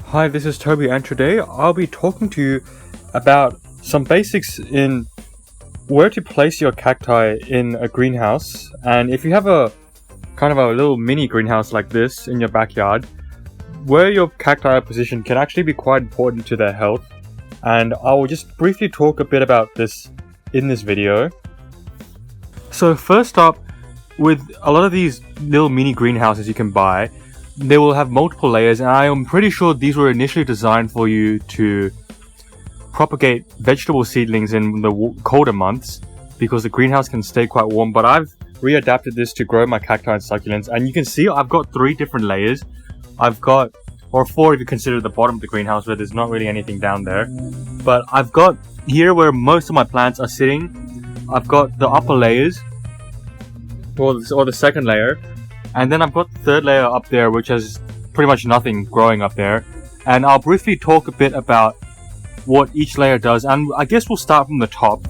Hi, this is Toby, and today I'll be talking to you about some basics in where to place your cacti in a greenhouse. And if you have a kind of a little mini greenhouse like this in your backyard, where your cacti are positioned can actually be quite important to their health. And I will just briefly talk a bit about this in this video. So first up, with a lot of these little mini greenhouses you can buy, they will have multiple layers, and I am pretty sure these were initially designed for you to propagate vegetable seedlings in the colder months because the greenhouse can stay quite warm. But I've readapted this to grow my cacti and succulents, and you can see I've got 3 different layers. I've got, or 4 if you consider the bottom of the greenhouse where there's not really anything down there. But I've got here where most of my plants are sitting, I've got the upper layers, or the second layer. And then I've got the third layer up there, which has pretty much nothing growing up there. And I'll briefly talk a bit about what each layer does. And I guess we'll start from the top.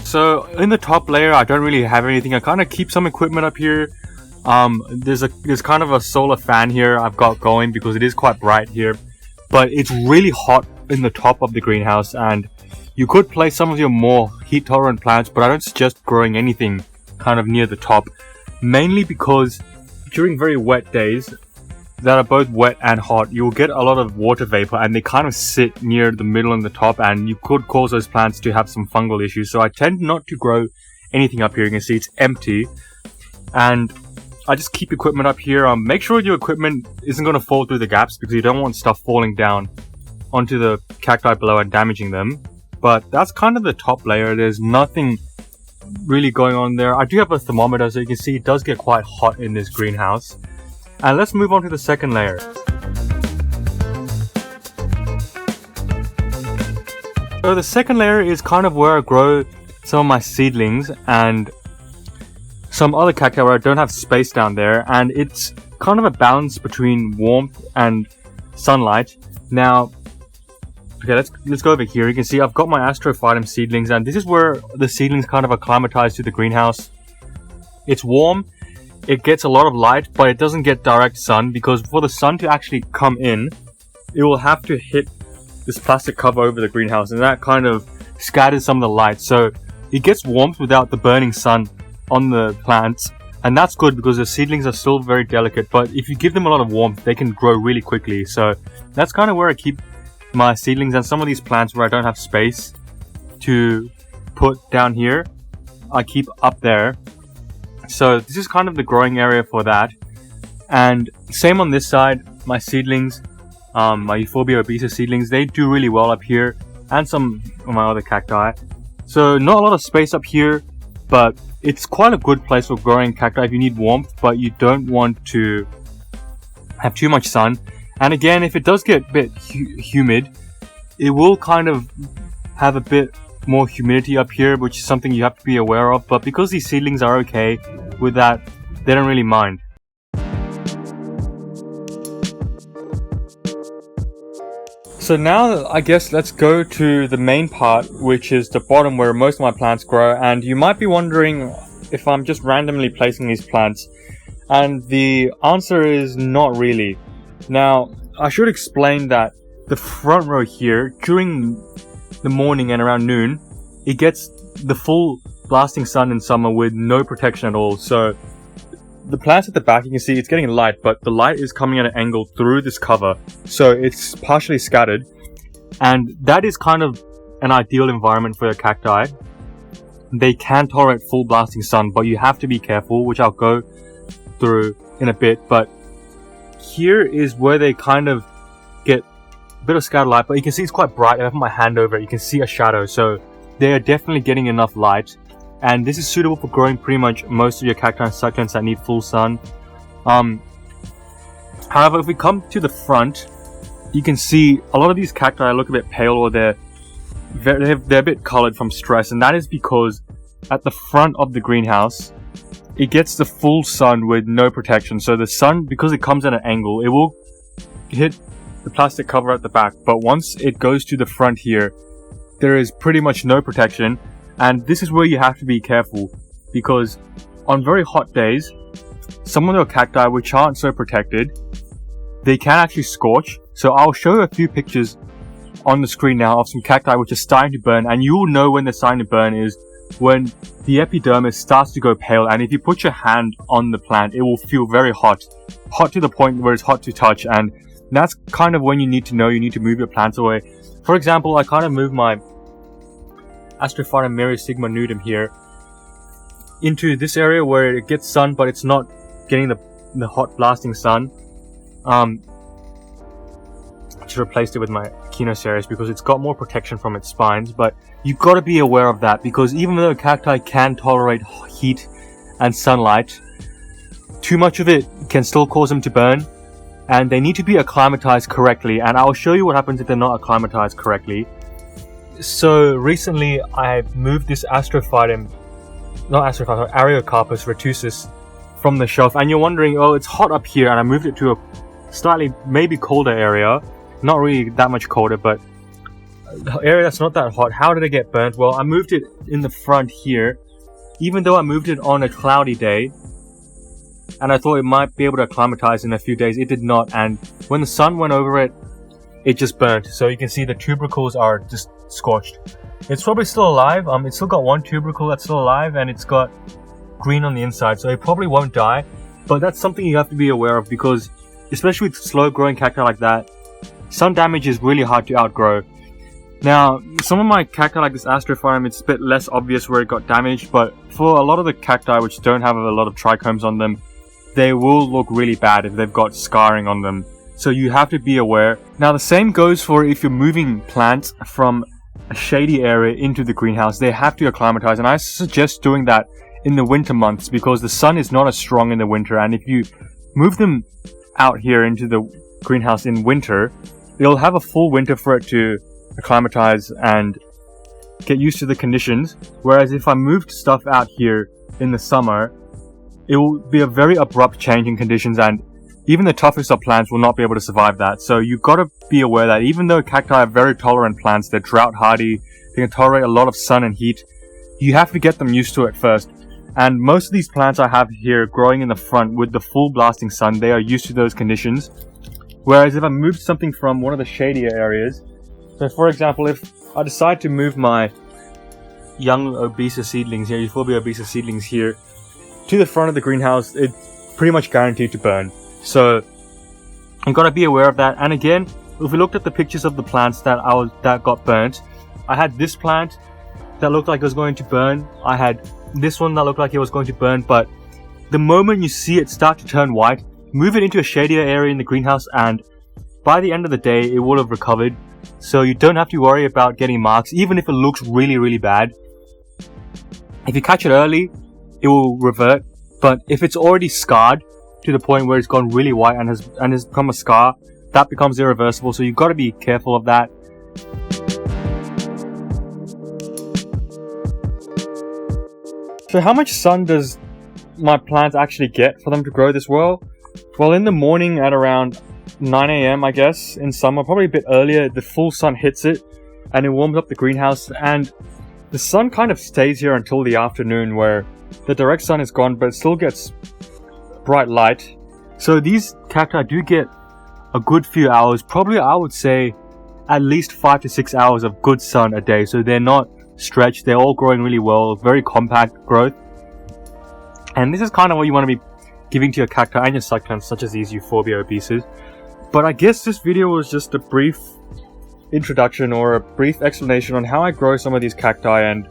So in the top layer, I don't really have anything. I kind of keep some equipment up here. There's kind of a solar fan here I've got going because it is quite bright here. But it's really hot in the top of the greenhouse, and you could place some of your more heat-tolerant plants, but I don't suggest growing anything kind of near the top. Mainly because during very wet days that are both wet and hot, you'll get a lot of water vapor, and they kind of sit near the middle and the top, and you could cause those plants to have some fungal issues. So I tend not to grow anything up here. You can see it's empty, and I just keep equipment up here. Make sure your equipment isn't going to fall through the gaps because you don't want stuff falling down onto the cacti below and damaging them. But that's kind of the top layer. There's nothing really going on there. I do have a thermometer, so you can see it does get quite hot in this greenhouse. And let's move on to the second layer. So the second layer is kind of where I grow some of my seedlings and some other cacti where I don't have space down there. And it's kind of a balance between warmth and sunlight. Now, okay, let's go over here. You can see I've got my astrophytum seedlings, and this is where the seedlings kind of acclimatize to the greenhouse. It's warm, it gets a lot of light, but it doesn't get direct sun, because for the sun to actually come in, it will have to hit this plastic cover over the greenhouse, and that kind of scatters some of the light. So it gets warmth without the burning sun on the plants, and that's good because the seedlings are still very delicate, but if you give them a lot of warmth, they can grow really quickly. So that's kind of where I keep my seedlings, and some of these plants where I don't have space to put down here, I keep up there. So this is kind of the growing area for that. And same on this side, my seedlings, my Euphorbia obesa seedlings, they do really well up here, and some of my other cacti. So not a lot of space up here, but it's quite a good place for growing cacti if you need warmth, but you don't want to have too much sun. And again, if it does get a bit humid, it will kind of have a bit more humidity up here, which is something you have to be aware of. But because these seedlings are okay with that, they don't really mind. So now, I guess let's go to the main part, which is the bottom where most of my plants grow. And you might be wondering if I'm just randomly placing these plants. And the answer is not really. Now, I should explain that the front row here, during the morning and around noon, it gets the full blasting sun in summer with no protection at all. So the plants at the back, you can see it's getting light, but the light is coming at an angle through this cover. So it's partially scattered. And that is kind of an ideal environment for your cacti. They can tolerate full blasting sun, but you have to be careful, which I'll go through in a bit. But here is where they kind of get a bit of scattered light, but you can see it's quite bright. If I put my hand over it, you can see a shadow. So they are definitely getting enough light. And this is suitable for growing pretty much most of your cacti and succulents that need full sun. However, if we come to the front, you can see a lot of these cacti look a bit pale, or they're a bit colored from stress. And that is because at the front of the greenhouse, it gets the full sun with no protection. So the sun, because it comes at an angle, it will hit the plastic cover at the back, but once it goes to the front here, there is pretty much no protection, and this is where you have to be careful, because on very hot days, some of the cacti which aren't so protected, they can actually scorch. So I'll show you a few pictures on the screen now of some cacti which are starting to burn, and you will know when they're starting to burn is when the epidermis starts to go pale, and if you put your hand on the plant, it will feel very hot to the point where it's hot to touch, and that's kind of when you need to know you need to move your plants away. For example, I kind of moved my Astrophytum Mary Sigma nudum here into this area where it gets sun, but it's not getting the hot blasting sun. I just replaced it with my Echinocereus because it's got more protection from its spines, but you've got to be aware of that, because even though cacti can tolerate heat and sunlight, too much of it can still cause them to burn, and they need to be acclimatized correctly, and I'll show you what happens if they're not acclimatized correctly. So recently I moved this Ariocarpus retusus from the shelf, and you're wondering, oh, it's hot up here, and I moved it to a slightly maybe colder area, not really that much colder, but an area that's not that hot. How did it get burnt? Well, I moved it in the front here, even though I moved it on a cloudy day, and I thought it might be able to acclimatize in a few days. It did not, and when the sun went over it, it just burnt. So you can see the tubercles are just scorched. It's probably still alive. It's still got one tubercle that's still alive, and it's got green on the inside, so it probably won't die. But that's something you have to be aware of, because especially with slow growing cacti like that, sun damage is really hard to outgrow. Now, some of my cacti like this Astrophytum, it's a bit less obvious where it got damaged, but for a lot of the cacti which don't have a lot of trichomes on them, they will look really bad if they've got scarring on them. So you have to be aware. Now, the same goes for if you're moving plants from a shady area into the greenhouse. They have to acclimatize, and I suggest doing that in the winter months, because the sun is not as strong in the winter, and if you move them out here into the greenhouse in winter, it'll have a full winter for it to acclimatize and get used to the conditions. Whereas if I moved stuff out here in the summer, it will be a very abrupt change in conditions, and even the toughest of plants will not be able to survive that. So you've got to be aware that even though cacti are very tolerant plants, they're drought hardy, they can tolerate a lot of sun and heat, you have to get them used to it first. And most of these plants I have here growing in the front with the full blasting sun, they are used to those conditions. Whereas if I moved something from one of the shadier areas, so for example, if I decide to move my young Obesa seedlings here, Euphorbia Obesa seedlings here, to the front of the greenhouse, it's pretty much guaranteed to burn. So I'm gonna be aware of that. And again, if we looked at the pictures of the plants that got burnt, I had this plant that looked like it was going to burn. I had this one that looked like it was going to burn, but the moment you see it start to turn white, move it into a shadier area in the greenhouse, and by the end of the day, it will have recovered. So you don't have to worry about getting marks, even if it looks really, really bad. If you catch it early, it will revert. But if it's already scarred to the point where it's gone really white and has become a scar, that becomes irreversible. So you've got to be careful of that. So how much sun does my plants actually get for them to grow this well? Well, in the morning at around 9 AM, I guess, in summer, probably a bit earlier, the full sun hits it and it warms up the greenhouse, and the sun kind of stays here until the afternoon where the direct sun is gone, but it still gets bright light. So these cacti do get a good few hours, probably I would say at least 5 to 6 hours of good sun a day. So they're not stretched, they're all growing really well, very compact growth. And this is kind of what you want to be giving to your cacti and your succulents, such as these Euphorbia obesas. But I guess this video was just a brief introduction or a brief explanation on how I grow some of these cacti and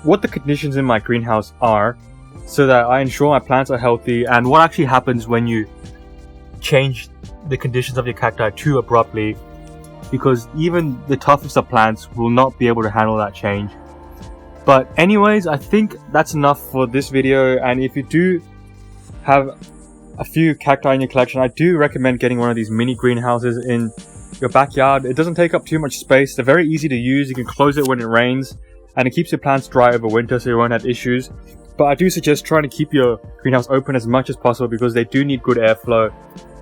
what the conditions in my greenhouse are, so that I ensure my plants are healthy, and what actually happens when you change the conditions of your cacti too abruptly, because even the toughest of plants will not be able to handle that change. But anyways, I think that's enough for this video, and if you do have a few cacti in your collection, I do recommend getting one of these mini greenhouses in your backyard. It doesn't take up too much space, they're very easy to use, you can close it when it rains, and it keeps your plants dry over winter so you won't have issues. But I do suggest trying to keep your greenhouse open as much as possible because they do need good airflow.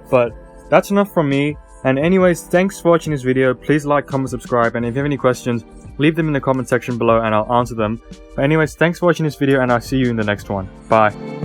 But that's enough from me. And anyways, thanks for watching this video. Please like, comment, subscribe, and if you have any questions, leave them in the comment section below and I'll answer them. But anyways, thanks for watching this video and I'll see you in the next one. Bye.